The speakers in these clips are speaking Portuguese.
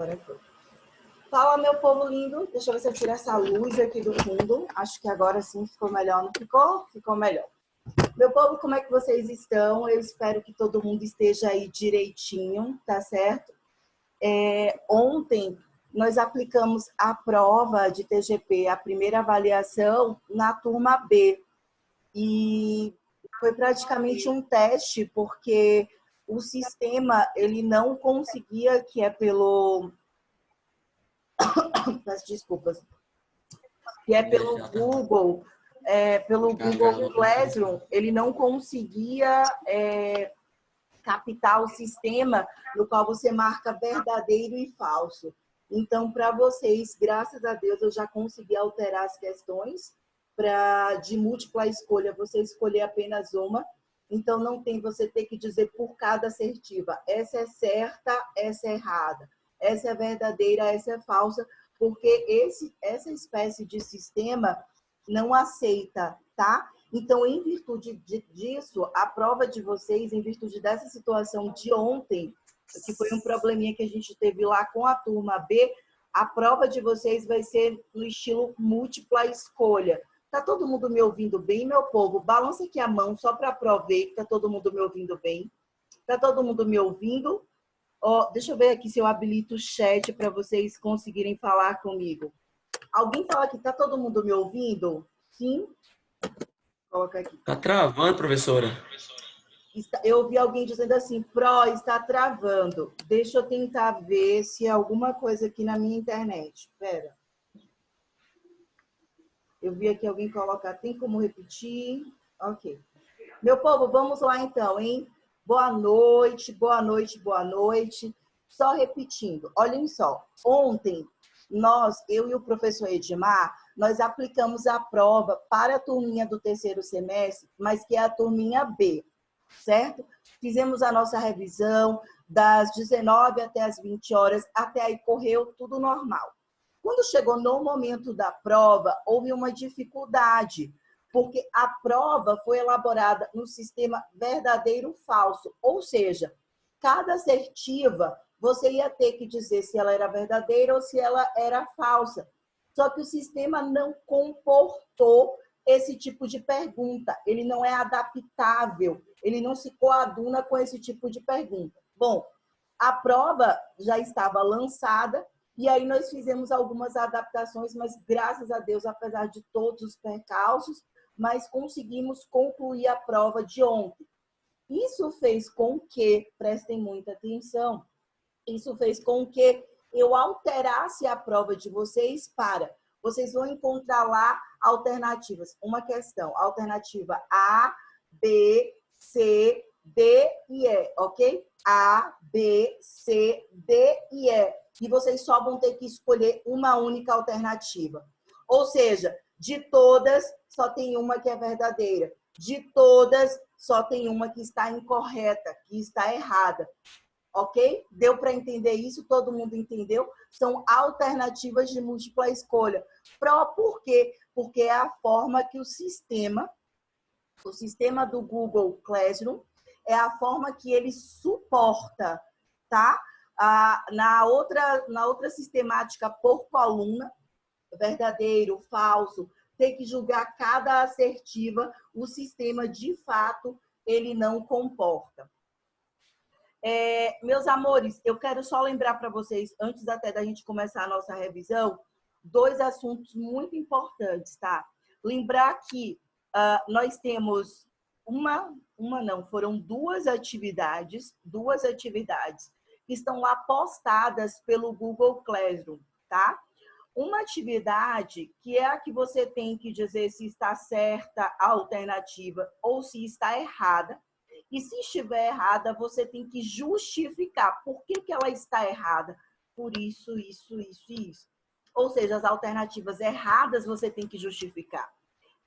Agora foi. Fala, meu povo lindo. Deixa eu ver se eu tiro essa luz aqui do fundo. Acho que agora sim ficou melhor, não ficou? Ficou melhor. Meu povo, como é que vocês estão? Eu espero que todo mundo esteja aí direitinho, tá certo? Ontem nós aplicamos a prova de TGP, a primeira avaliação, na turma B. E foi praticamente um teste, porque o sistema ele não conseguia, que é pelo... Peço desculpas. Que é pelo Google, pelo Google Classroom, ele não conseguia captar o sistema no qual você marca verdadeiro e falso. Então, para vocês, graças a Deus, eu já consegui alterar as questões para de múltipla escolha, você escolher apenas uma. Então, não tem você ter que dizer por cada assertiva, essa é certa, essa é errada, essa é verdadeira, essa é falsa, porque essa espécie de sistema não aceita, tá? Então, em virtude disso, a prova de vocês, em virtude dessa situação de ontem, que foi um probleminha que a gente teve lá com a turma B, a prova de vocês vai ser no estilo múltipla escolha. Tá todo mundo me ouvindo bem, meu povo? Balança aqui a mão só para provar que tá todo mundo me ouvindo bem. Tá todo mundo me ouvindo? Deixa eu ver aqui se eu habilito o chat para vocês conseguirem falar comigo. Alguém fala que tá todo mundo me ouvindo? Sim? Coloca aqui. Tá travando, professora. Eu ouvi alguém dizendo assim, Pro, está travando. Deixa eu tentar ver se é alguma coisa aqui na minha internet. Espera. Eu vi aqui alguém colocar, tem como repetir? Ok. Meu povo, vamos lá então, hein? Boa noite, boa noite, boa noite. Só repetindo, olhem só. Ontem, eu e o professor Edmar, nós aplicamos a prova para a turminha do terceiro semestre, mas que é a turminha B, certo? Fizemos a nossa revisão das 19 até as 20 horas, até aí correu tudo normal. Quando chegou no momento da prova, houve uma dificuldade, porque a prova foi elaborada no sistema verdadeiro-falso, ou seja, cada assertiva você ia ter que dizer se ela era verdadeira ou se ela era falsa. Só que o sistema não comportou esse tipo de pergunta, ele não é adaptável, ele não se coaduna com esse tipo de pergunta. Bom, a prova já estava lançada, e aí nós fizemos algumas adaptações, mas graças a Deus, apesar de todos os percalços, mas conseguimos concluir a prova de ontem. Isso fez com que, prestem muita atenção, isso fez com que eu alterasse a prova de vocês para... Vocês vão encontrar lá alternativas. Uma questão, alternativa A, B, C, D e E, ok? A, B, C, D e E. E vocês só vão ter que escolher uma única alternativa. Ou seja, de todas, só tem uma que é verdadeira. De todas, só tem uma que está incorreta, que está errada. Ok? Deu para entender isso? Todo mundo entendeu? São alternativas de múltipla escolha. Por quê? Porque é a forma que o sistema do Google Classroom, é a forma que ele suporta, tá? Na outra sistemática por coluna, verdadeiro, falso, tem que julgar cada assertiva, o sistema, de fato, ele não comporta. Meus amores, eu quero só lembrar para vocês, antes até da gente começar a nossa revisão, 2 assuntos muito importantes, tá? Lembrar que nós temos foram 2 atividades que estão lá postadas pelo Google Classroom, tá? Uma atividade que é a que você tem que dizer se está certa a alternativa ou se está errada. E se estiver errada, você tem que justificar por que ela está errada. Por isso, isso, isso e isso. Ou seja, as alternativas erradas você tem que justificar.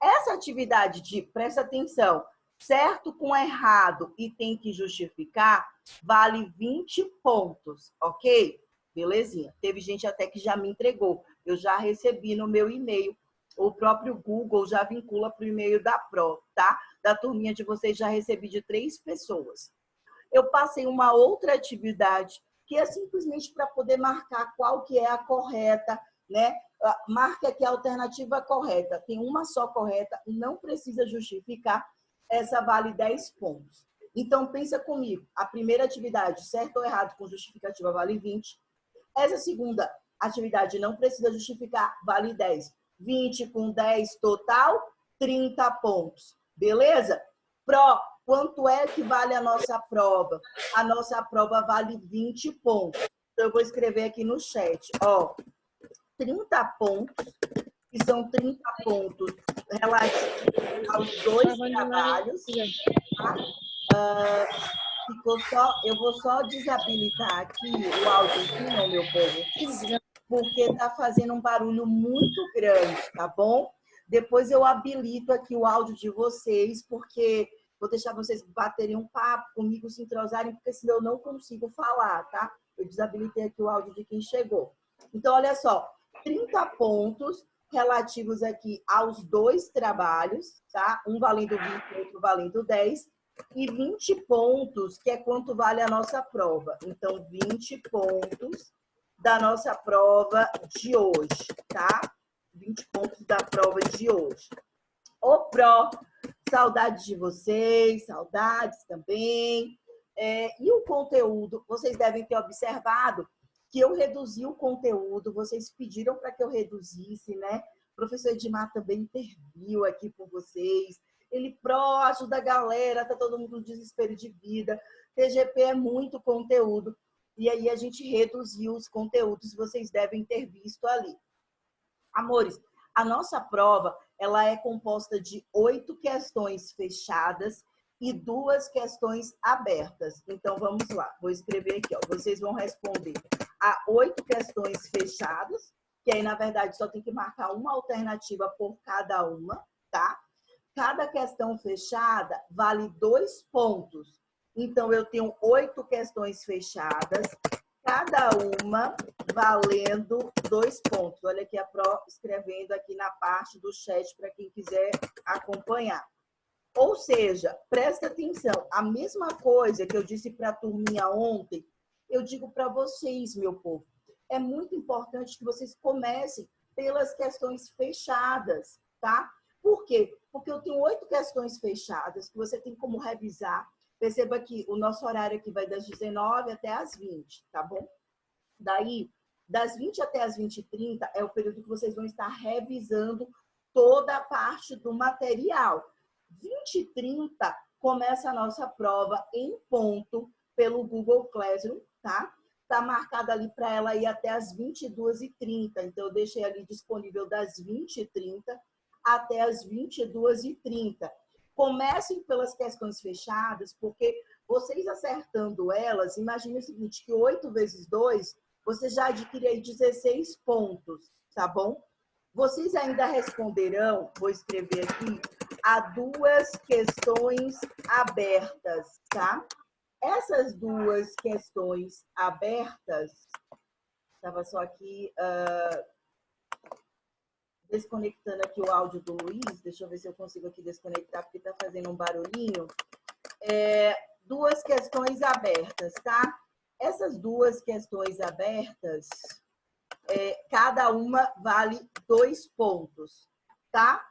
Essa atividade de, presta atenção, certo com errado e tem que justificar, vale 20 pontos, ok? Belezinha. Teve gente até que já me entregou. Eu já recebi no meu e-mail. O próprio Google já vincula para o e-mail da Pro, tá? Da turminha de vocês já recebi de 3 pessoas. Eu passei uma outra atividade que é simplesmente para poder marcar qual que é a correta, né? Marque aqui a alternativa correta. Tem uma só correta, não precisa justificar, essa vale 10 pontos. Então, pensa comigo, a primeira atividade, certo ou errado, com justificativa, vale 20. Essa segunda atividade não precisa justificar, vale 10. 20 com 10 total, 30 pontos. Beleza? Quanto é que vale a nossa prova? A nossa prova vale 20 pontos. Então, eu vou escrever aqui no chat, ó, 30 pontos, que são 30 pontos relativos aos 2 trabalhos, tá? Eu vou só desabilitar aqui o áudiozinho, meu povo, porque está fazendo um barulho muito grande, tá bom? Depois eu habilito aqui o áudio de vocês, porque vou deixar vocês baterem um papo comigo, se entrosarem, porque senão eu não consigo falar, tá? Eu desabilitei aqui o áudio de quem chegou. Então, olha só, 30 pontos relativos aqui aos 2 trabalhos, tá? Um valendo 20, outro valendo 10. E 20 pontos, que é quanto vale a nossa prova. Então, 20 pontos da nossa prova de hoje, tá? 20 pontos da prova de hoje. Ô, Pró, saudades de vocês, saudades também. E o conteúdo, vocês devem ter observado que eu reduzi o conteúdo, vocês pediram para que eu reduzisse, né? O professor Edmar também interviu aqui por vocês. Ele ajuda a galera, tá todo mundo no desespero de vida. TGP é muito conteúdo. E aí a gente reduziu os conteúdos, vocês devem ter visto ali. Amores, a nossa prova, ela é composta de 8 questões fechadas e 2 questões abertas. Então, vamos lá. Vou escrever aqui, ó. Vocês vão responder a 8 questões fechadas, que aí, na verdade, só tem que marcar uma alternativa por cada uma, tá? Cada questão fechada vale 2 pontos. Então, eu tenho 8 questões fechadas, cada uma valendo 2 pontos. Olha aqui a Pro escrevendo aqui na parte do chat para quem quiser acompanhar. Ou seja, presta atenção, a mesma coisa que eu disse para a turminha ontem, eu digo para vocês, meu povo. É muito importante que vocês comecem pelas questões fechadas, tá? Por quê? Porque eu tenho 8 questões fechadas que você tem como revisar. Perceba que o nosso horário aqui vai das 19 até as 20, tá bom? Daí, das 20 até as 20h30 é o período que vocês vão estar revisando toda a parte do material. 20h30 começa a nossa prova em ponto pelo Google Classroom, tá? Tá marcada ali para ela ir até as 22h30. Então, eu deixei ali disponível das 20h30 até as 22h30. Comecem pelas questões fechadas, porque vocês acertando elas, imagine o seguinte, que 8 vezes 2, você já adquire aí 16 pontos, tá bom? Vocês ainda responderão, vou escrever aqui, a 2 questões abertas, tá? Essas 2 questões abertas, estava só aqui desconectando aqui o áudio do Luiz, deixa eu ver se eu consigo aqui desconectar, porque está fazendo um barulhinho. 2 questões abertas, tá? Essas 2 questões abertas, cada uma vale 2 pontos, tá?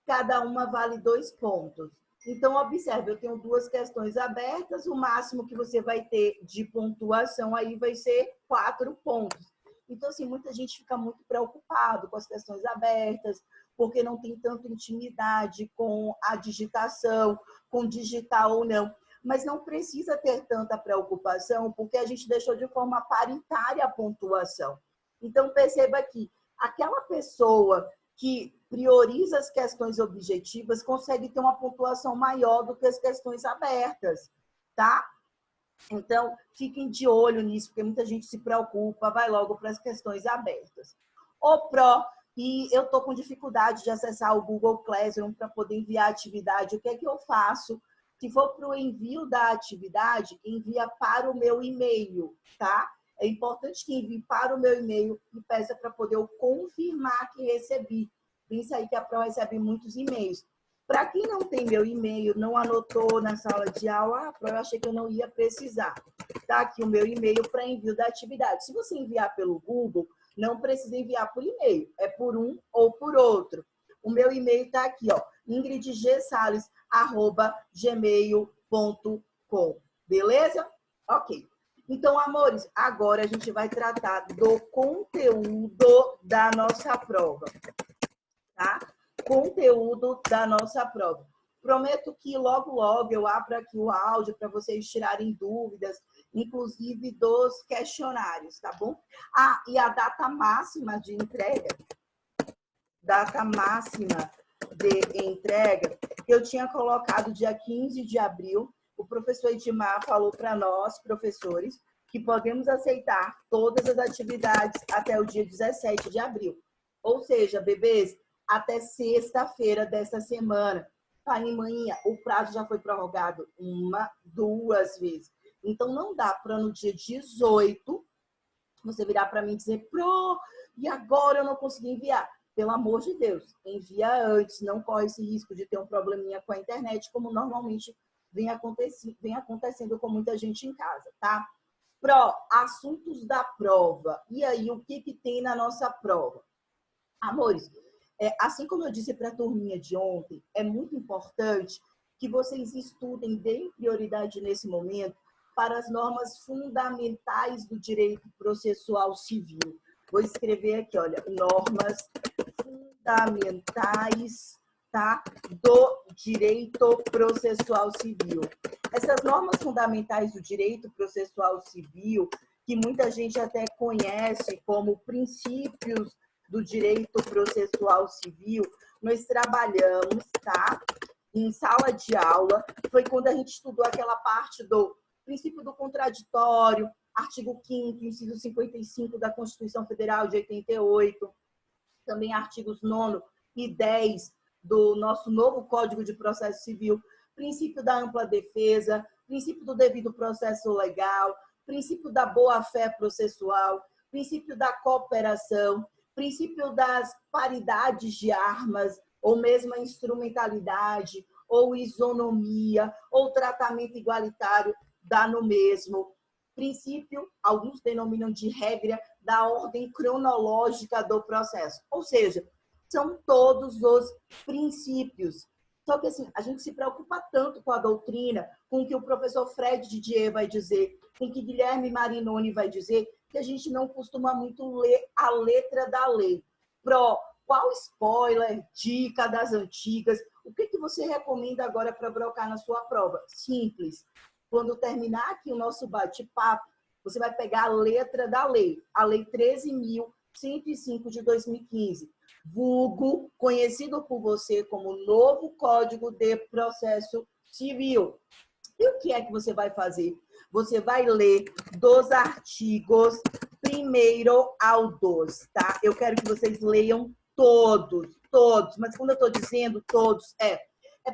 Cada uma vale 2 pontos. Então, observe, eu tenho 2 questões abertas, o máximo que você vai ter de pontuação aí vai ser 4 pontos. Então, assim, muita gente fica muito preocupado com as questões abertas, porque não tem tanta intimidade com a digitação, com digitar ou não. Mas não precisa ter tanta preocupação, porque a gente deixou de forma paritária a pontuação. Então, perceba que aquela pessoa que prioriza as questões objetivas consegue ter uma pontuação maior do que as questões abertas, tá? Então, fiquem de olho nisso, porque muita gente se preocupa, vai logo para as questões abertas. O Pro, e eu estou com dificuldade de acessar o Google Classroom para poder enviar a atividade. O que é que eu faço? Se for para o envio da atividade, envia para o meu e-mail, tá? É importante que envie para o meu e-mail e peça para poder eu confirmar que recebi. Pensa aí que a Pro recebe muitos e-mails. Para quem não tem meu e-mail, não anotou na sala de aula, eu achei que eu não ia precisar. Tá aqui o meu e-mail para envio da atividade. Se você enviar pelo Google, não precisa enviar por e-mail, é por um ou por outro. O meu e-mail está aqui, ó, ingridgsales@gmail.com. Beleza? Ok. Então, amores, agora a gente vai tratar do conteúdo da nossa prova, tá? Conteúdo da nossa prova. Prometo que logo, logo eu abro aqui o áudio para vocês tirarem dúvidas, inclusive dos questionários, tá bom? Ah, e a data máxima de entrega, eu tinha colocado dia 15 de abril. O professor Edmar falou para nós, professores, que podemos aceitar todas as atividades até o dia 17 de abril. Ou seja, bebês, até sexta-feira dessa semana. Pai e mãe, o prazo já foi prorrogado 1, 2 vezes. Então, não dá para no dia 18 você virar para mim e dizer, e agora eu não consegui enviar. Pelo amor de Deus, envia antes, não corre esse risco de ter um probleminha com a internet, como normalmente vem acontecendo com muita gente em casa, tá? Assuntos da prova. E aí, o que tem na nossa prova? Amores, assim como eu disse para a turminha de ontem, é muito importante que vocês estudem, deem prioridade nesse momento para as normas fundamentais do direito processual civil. Vou escrever aqui, olha, normas fundamentais, tá, do direito processual civil. Essas normas fundamentais do direito processual civil, que muita gente até conhece como princípios do direito processual civil, nós trabalhamos, tá, em sala de aula. Foi quando a gente estudou aquela parte do princípio do contraditório, artigo 5º, inciso 55 da Constituição Federal de 88, também artigos 9º e 10 do nosso novo Código de Processo Civil, princípio da ampla defesa, princípio do devido processo legal, princípio da boa-fé processual, princípio da cooperação, princípio das paridades de armas, ou mesmo a instrumentalidade, ou isonomia, ou tratamento igualitário, dá no mesmo. Princípio, alguns denominam de regra, da ordem cronológica do processo. Ou seja, são todos os princípios. Só que assim, a gente se preocupa tanto com a doutrina, com o que o professor Fred Didier vai dizer, com o que Guilherme Marinoni vai dizer, que a gente não costuma muito ler a letra da lei. Qual spoiler, dica das antigas, o que você recomenda agora para brocar na sua prova? Simples. Quando terminar aqui o nosso bate-papo, você vai pegar a letra da lei, a Lei 13.105 de 2015, vulgo, conhecido por você como novo Código de Processo Civil. E o que é que você vai fazer? Você vai ler dos artigos 1º ao 12, tá? Eu quero que vocês leiam todos, mas quando eu estou dizendo todos, é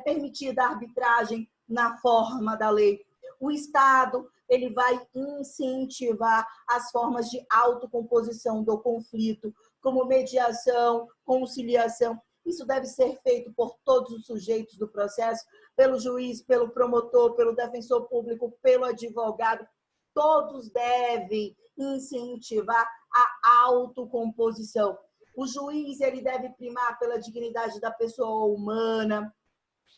permitida a arbitragem na forma da lei. O Estado, ele vai incentivar as formas de autocomposição do conflito, como mediação, conciliação. Isso deve ser feito por todos os sujeitos do processo, pelo juiz, pelo promotor, pelo defensor público, pelo advogado. Todos devem incentivar a autocomposição. O juiz, ele deve primar pela dignidade da pessoa humana,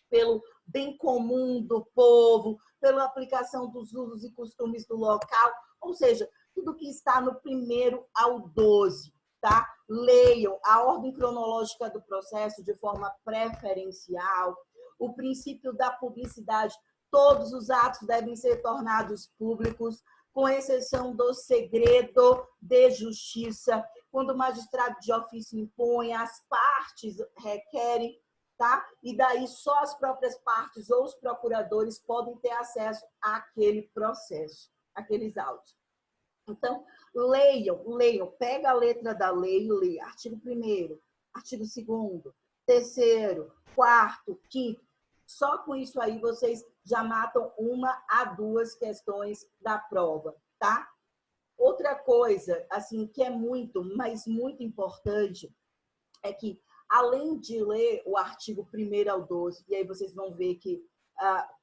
pelo bem comum do povo, pela aplicação dos usos e costumes do local, ou seja, tudo que está no 1º ao 12, tá? Leiam a ordem cronológica do processo de forma preferencial, o princípio da publicidade, todos os atos devem ser tornados públicos, com exceção do segredo de justiça, quando o magistrado de ofício impõe, as partes requerem, tá? E daí só as próprias partes ou os procuradores podem ter acesso àquele processo, àqueles autos. Então, leiam, pega a letra da lei e lê. Artigo 1º, artigo 2º, 3º, 4º, 5º. Só com isso aí vocês já matam 1 a 2 questões da prova, tá? Outra coisa, assim, que é muito, mas muito importante, é que além de ler o artigo 1º ao 12, e aí vocês vão ver que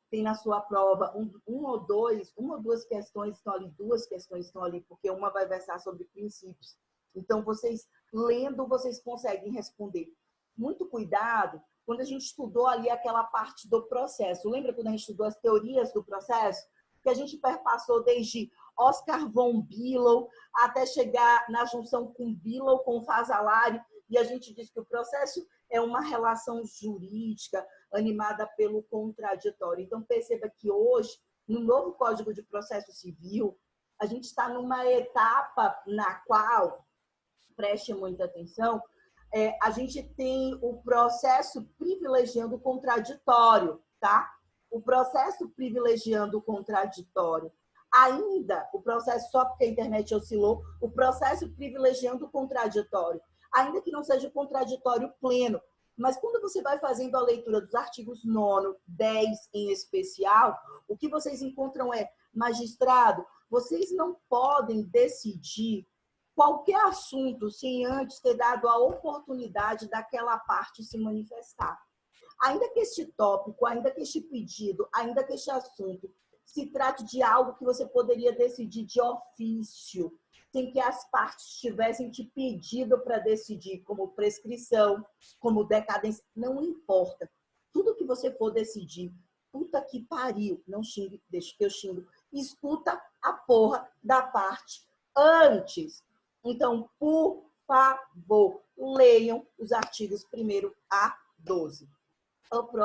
tem na sua prova uma ou duas questões estão ali, duas questões estão ali, porque uma vai versar sobre princípios. Então, vocês lendo, vocês conseguem responder. Muito cuidado quando a gente estudou ali aquela parte do processo. Lembra quando a gente estudou as teorias do processo? Que a gente perpassou desde Oscar von Billow até chegar na junção com Billow, com Fazzolari, e a gente diz que o processo é uma relação jurídica animada pelo contraditório. Então, perceba que hoje, no novo Código de Processo Civil, a gente está numa etapa na qual, preste muita atenção, a gente tem o processo privilegiando o contraditório, tá? O processo privilegiando o contraditório. Ainda, o processo, só porque a internet oscilou, o processo privilegiando o contraditório. Ainda que não seja o contraditório pleno. Mas quando você vai fazendo a leitura dos artigos 9º, 10 em especial, o que vocês encontram é, magistrado, vocês não podem decidir qualquer assunto sem antes ter dado a oportunidade daquela parte se manifestar. Ainda que este tópico, ainda que este pedido, ainda que este assunto se trate de algo que você poderia decidir de ofício, sem que as partes tivessem te pedido para decidir, como prescrição, como decadência, não importa. Tudo que você for decidir, puta que pariu, não xingue, deixa que eu xingo, escuta a porra da parte antes. Então, por favor, leiam os artigos 1º a 12.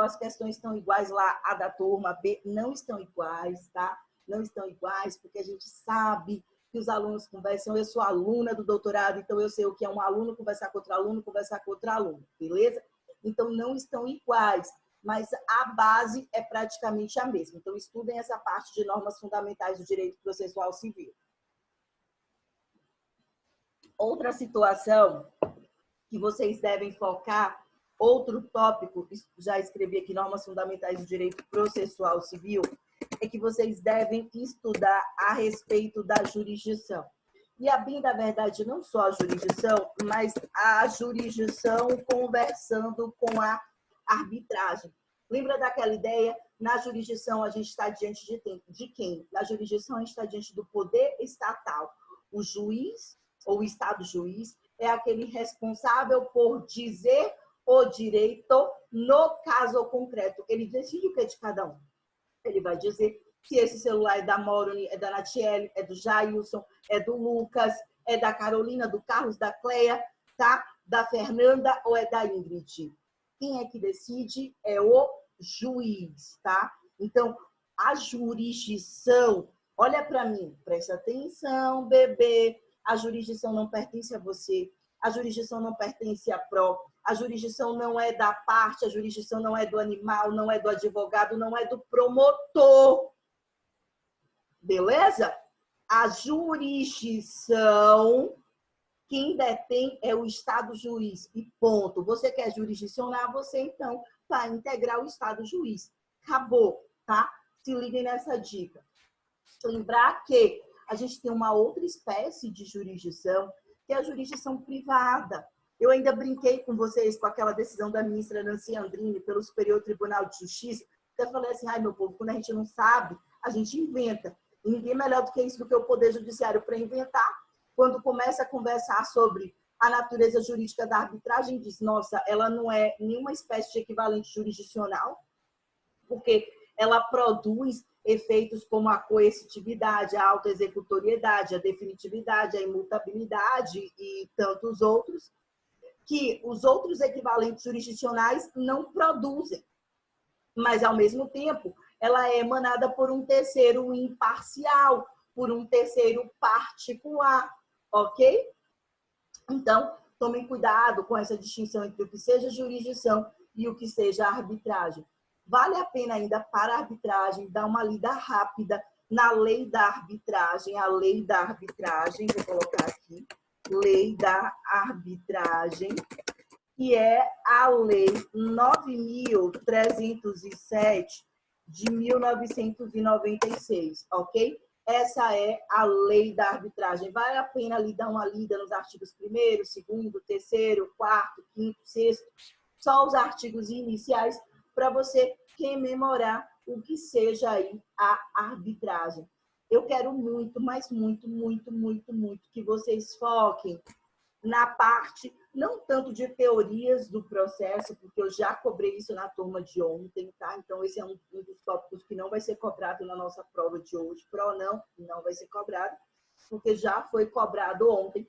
As questões estão iguais lá, a da turma B não estão iguais, tá? Não estão iguais, porque a gente sabe que os alunos conversam. Eu sou aluna do doutorado, então eu sei o que é um aluno conversar com outro aluno, conversar com outro aluno, beleza? Então, não estão iguais, mas a base é praticamente a mesma. Então, estudem essa parte de normas fundamentais do direito processual civil. Outra situação que vocês devem focar, outro tópico, já escrevi aqui, normas fundamentais do direito processual civil, é que vocês devem estudar a respeito da jurisdição. E a bem da verdade, não só a jurisdição, mas a jurisdição conversando com a arbitragem. Lembra daquela ideia? Na jurisdição, a gente está diante de quem? Na jurisdição, a gente está diante do poder estatal. O juiz, ou o Estado juiz, é aquele responsável por dizer o direito no caso concreto. Ele decide o que é de cada um. Ele vai dizer se esse celular é da Moroni, é da Natiele, é do Jailson, é do Lucas, é da Carolina, do Carlos, da Cleia, tá? Da Fernanda ou é da Ingrid. Quem é que decide? É o juiz, tá? Então, a jurisdição, olha para mim, presta atenção, bebê. A jurisdição não pertence a você, a jurisdição não pertence à pró, a jurisdição não é da parte, a jurisdição não é do animal, não é do advogado, não é do promotor. Beleza? A jurisdição, quem detém é o Estado juiz. E ponto. Você quer jurisdicionar, você então vai integrar o Estado juiz. Acabou, tá? Se liguem nessa dica. Lembrar que a gente tem uma outra espécie de jurisdição, que é a jurisdição privada. Eu ainda brinquei com vocês com aquela decisão da ministra Nancy Andrighi pelo Superior Tribunal de Justiça. Até falei assim, ai meu povo, quando a gente não sabe, a gente inventa. E ninguém melhor do que isso, do que o Poder Judiciário para inventar. Quando começa a conversar sobre a natureza jurídica da arbitragem, diz, nossa, ela não é nenhuma espécie de equivalente jurisdicional, porque ela produz efeitos como a coercitividade, a autoexecutoriedade, a definitividade, a imutabilidade e tantos outros, que os outros equivalentes jurisdicionais não produzem. Mas, ao mesmo tempo, ela é emanada por um terceiro imparcial, por um terceiro particular, ok? Então, tomem cuidado com essa distinção entre o que seja jurisdição e o que seja arbitragem. Vale a pena ainda para a arbitragem dar uma lida rápida na lei da arbitragem, a lei da arbitragem, vou colocar aqui, lei da arbitragem, que é a lei 9.307 de 1996, ok? Essa é a lei da arbitragem. Vale a pena ali dar uma lida nos artigos 1º, 2º, 3º, 4º, 5º, 6º, só os artigos iniciais, para você rememorar o que seja aí a arbitragem. Eu quero muito, mas muito, muito, muito, muito que vocês foquem na parte, não tanto de teorias do processo, porque eu já cobrei isso na turma de ontem, tá? Então, esse é um dos tópicos que não vai ser cobrado na nossa prova de hoje. Não vai ser cobrado, porque já foi cobrado ontem.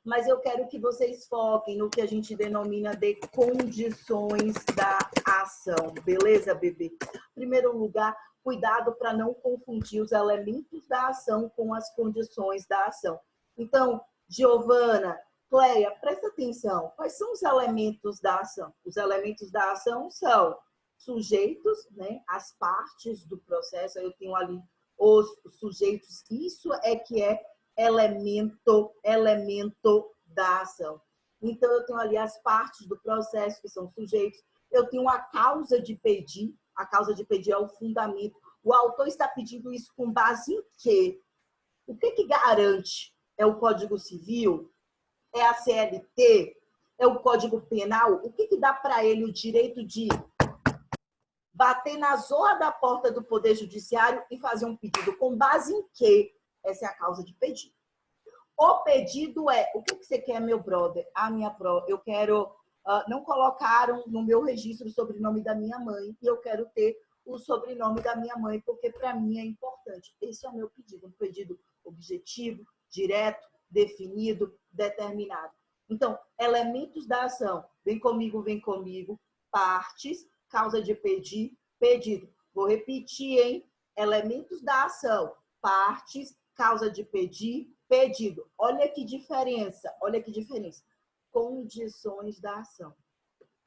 Mas eu quero que vocês foquem no que a gente denomina de condições da ação. Beleza, bebê? Em primeiro lugar, cuidado para não confundir os elementos da ação com as condições da ação. Então, Giovana, Cleia, presta atenção. Quais são os elementos da ação? Os elementos da ação são sujeitos, né? As partes do processo. Eu tenho ali os sujeitos. Isso é que é elemento da ação. Então, eu tenho ali as partes do processo, que são sujeitos. Eu tenho a causa de pedir. A causa de pedir é o fundamento. O autor está pedindo isso com base em quê? O que garante? É o Código Civil? É a CLT? É o Código Penal? O que dá para ele o direito de bater na zorra da porta do Poder Judiciário e fazer um pedido? Com base em quê? Essa é a causa de pedido. O pedido é, o que você quer, meu brother? Eu quero, não colocaram no meu registro o sobrenome da minha mãe e eu quero ter o sobrenome da minha mãe, porque para mim é importante. Esse é o meu pedido, um pedido objetivo, direto, definido, determinado. Então, elementos da ação. Vem comigo, vem comigo. Partes, causa de pedir, pedido. Vou repetir, hein? Elementos da ação. Partes, causa de pedir, pedido. Olha que diferença, olha que diferença. Condições da ação.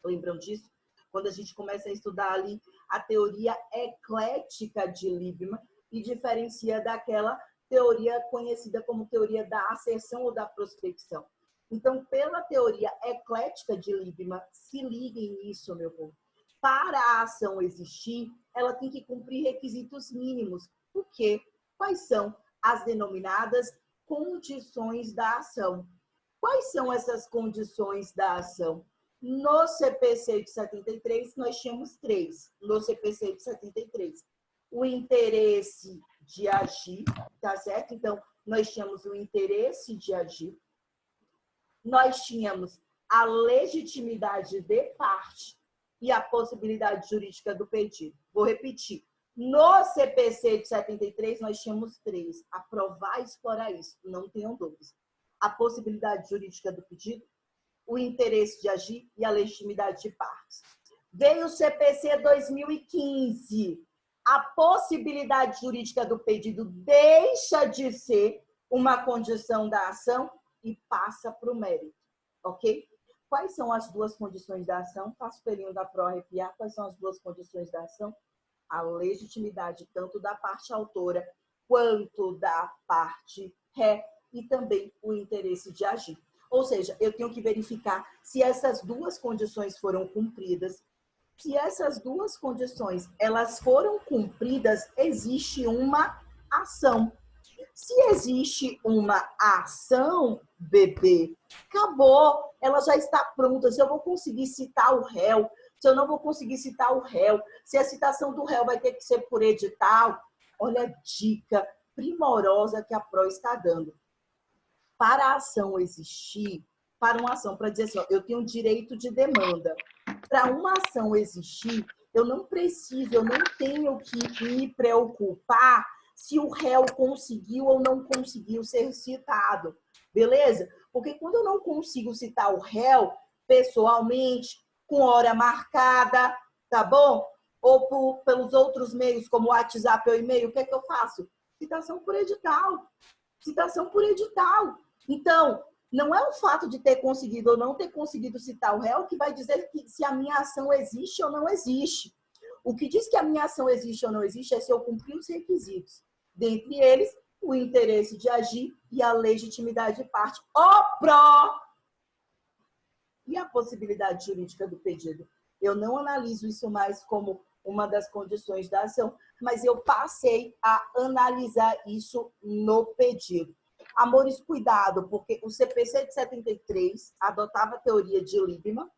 Lembram disso? Quando a gente começa a estudar ali a teoria eclética de Liebman e diferencia daquela teoria conhecida como teoria da asserção ou da prospecção. Então, pela teoria eclética de Liebman, se liguem nisso, meu povo. Para a ação existir, ela tem que cumprir requisitos mínimos. Por quê? Quais são as denominadas condições da ação? Quais são essas condições da ação? No CPC de 73, nós tínhamos 3. No CPC de 73. O interesse de agir, tá certo? Então, nós tínhamos o interesse de agir. Nós tínhamos a legitimidade de parte e a possibilidade jurídica do pedido. Vou repetir. No CPC de 73, nós tínhamos 3. Aprovar e explorar isso, não tenham dúvidas. A possibilidade jurídica do pedido, o interesse de agir e a legitimidade de partes. Veio o CPC 2015. A possibilidade jurídica do pedido deixa de ser uma condição da ação e passa para o mérito, ok? Quais são as duas condições da ação? Faço o pelinho da pró arrepiar. Quais são as duas condições da ação? A legitimidade tanto da parte autora quanto da parte ré e também o interesse de agir. Ou seja, eu tenho que verificar se essas duas condições foram cumpridas. Se essas duas condições elas foram cumpridas, existe uma ação. Se existe uma ação, bebê, acabou, ela já está pronta. Se eu vou conseguir citar o réu, se eu não vou conseguir citar o réu, se a citação do réu vai ter que ser por edital, olha a dica primorosa que a PRO está dando. Para a ação existir, para uma ação, para dizer assim, ó, eu tenho direito de demanda. Para uma ação existir, eu não tenho que me preocupar se o réu conseguiu ou não conseguiu ser citado, beleza? Porque quando eu não consigo citar o réu pessoalmente, com hora marcada, tá bom? Ou pelos outros meios, como o WhatsApp ou e-mail, o que é que eu faço? Citação por edital. Citação por edital. Então, não é o fato de ter conseguido ou não ter conseguido citar o réu que vai dizer que se a minha ação existe ou não existe. O que diz que a minha ação existe ou não existe é se eu cumprir os requisitos. Dentre eles, o interesse de agir e a legitimidade de parte. O pró! E a possibilidade jurídica do pedido? Eu não analiso isso mais como uma das condições da ação, mas eu passei a analisar isso no pedido. Amores, cuidado, porque o CPC de 73 adotava a teoria de Liebman,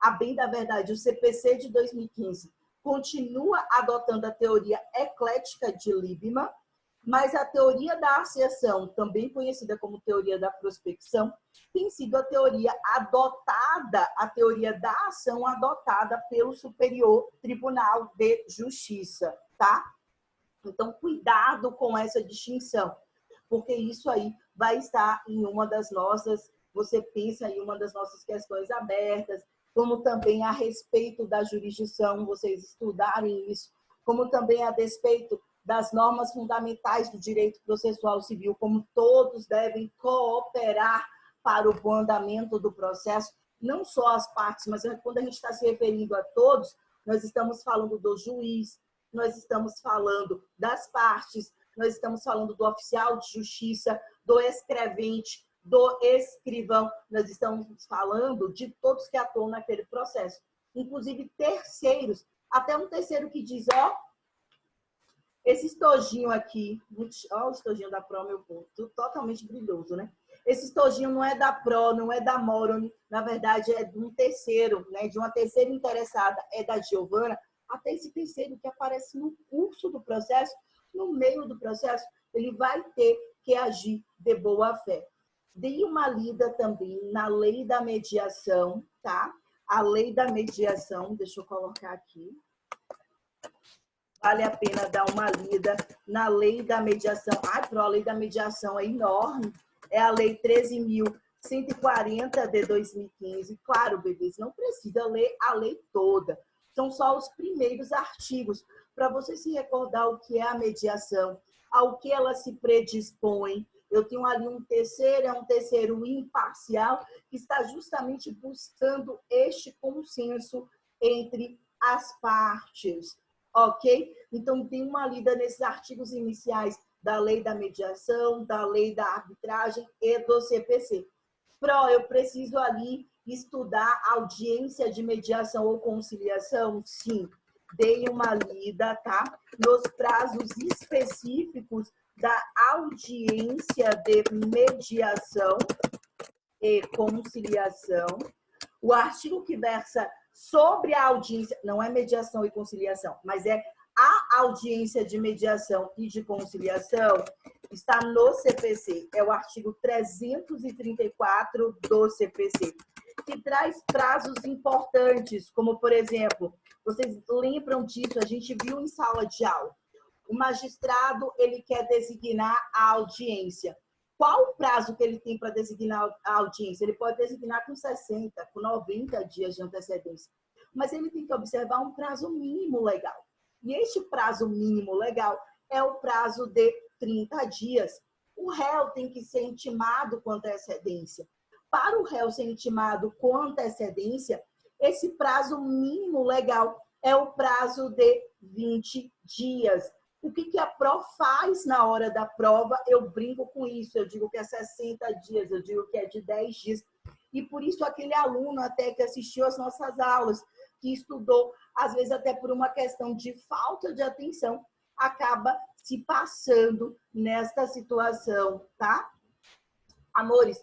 a bem da verdade, o CPC de 2015 continua adotando a teoria eclética de Liebman, mas a teoria da asserção, também conhecida como teoria da prospecção, tem sido a teoria adotada, a teoria da ação adotada pelo Superior Tribunal de Justiça, tá? Então, cuidado com essa distinção, porque isso aí vai estar em uma das nossas, você pensa em uma das nossas questões abertas, como também a respeito da jurisdição, vocês estudarem isso, como também a respeito das normas fundamentais do direito processual civil, como todos devem cooperar para o bom andamento do processo, não só as partes, mas quando a gente está se referindo a todos, nós estamos falando do juiz, nós estamos falando das partes, nós estamos falando do oficial de justiça, do escrevente, do escrivão, nós estamos falando de todos que atuam naquele processo, inclusive terceiros, até um terceiro que diz, ó, esse estojinho aqui, ó, o estojinho da Pro, meu ponto, totalmente brilhoso, né? Esse estojinho não é da Pro, não é da Moron, na verdade é de um terceiro, né? De uma terceira interessada, é da Giovana. Até esse terceiro que aparece no curso do processo, no meio do processo, ele vai ter que agir de boa fé. Dei uma lida também na lei da mediação, tá? A lei da mediação, deixa eu colocar aqui. Vale a pena dar uma lida na lei da mediação. A lei da mediação é enorme. É a lei 13.140 de 2015. Claro, bebês, não precisa ler a lei toda. São só os primeiros artigos, para você se recordar o que é a mediação, ao que ela se predispõe. Eu tenho ali um terceiro imparcial, que está justamente buscando este consenso entre as partes. Ok? Então, tem uma lida nesses artigos iniciais da lei da mediação, da lei da arbitragem e do CPC. Pro, eu preciso ali estudar audiência de mediação ou conciliação? Sim. Dei uma lida, tá? Nos prazos específicos da audiência de mediação e conciliação. O artigo que versa sobre a audiência, não é mediação e conciliação, mas é a audiência de mediação e de conciliação, está no CPC, é o artigo 334 do CPC, que traz prazos importantes, como, por exemplo, vocês lembram disso, a gente viu em sala de aula, o magistrado, ele quer designar a audiência. Qual o prazo que ele tem para designar a audiência? Ele pode designar com 60, com 90 dias de antecedência. Mas ele tem que observar um prazo mínimo legal. E este prazo mínimo legal é o prazo de 30 dias. O réu tem que ser intimado com antecedência. Para o réu ser intimado com antecedência, esse prazo mínimo legal é o prazo de 20 dias. O que a Pro faz na hora da prova? Eu brinco com isso, eu digo que é 60 dias, eu digo que é de 10 dias. E por isso aquele aluno até que assistiu às nossas aulas, que estudou, às vezes até por uma questão de falta de atenção, acaba se passando nesta situação, tá? Amores,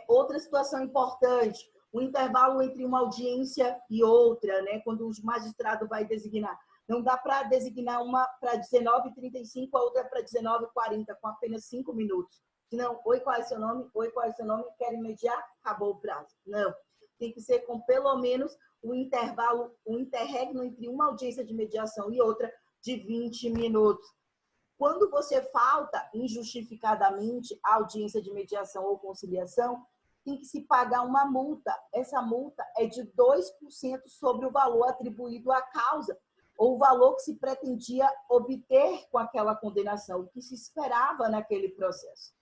outra situação importante, o intervalo entre uma audiência e outra, né? Quando o magistrado vai designar. Não dá para designar uma para 19h35, a outra para 19h40, com apenas 5 minutos. Senão, oi, qual é seu nome? Oi, qual é seu nome? Querem mediar? Acabou o prazo. Não. Tem que ser com pelo menos o intervalo, o interregno entre uma audiência de mediação e outra de 20 minutos. Quando você falta injustificadamente a audiência de mediação ou conciliação, tem que se pagar uma multa. Essa multa é de 2% sobre o valor atribuído à causa, ou o valor que se pretendia obter com aquela condenação, o que se esperava naquele processo.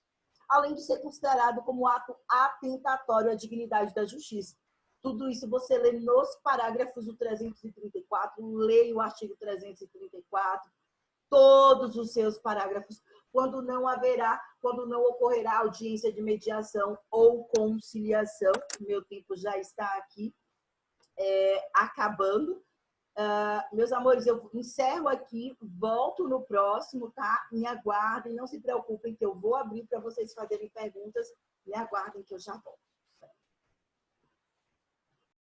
Além de ser considerado como ato atentatório à dignidade da justiça. Tudo isso você lê nos parágrafos do 334, leia o artigo 334, todos os seus parágrafos, quando não ocorrerá audiência de mediação ou conciliação. Meu tempo já está aqui acabando. Meus amores, eu encerro aqui, volto no próximo, tá? Me aguardem, não se preocupem que eu vou abrir para vocês fazerem perguntas. Me aguardem que eu já volto.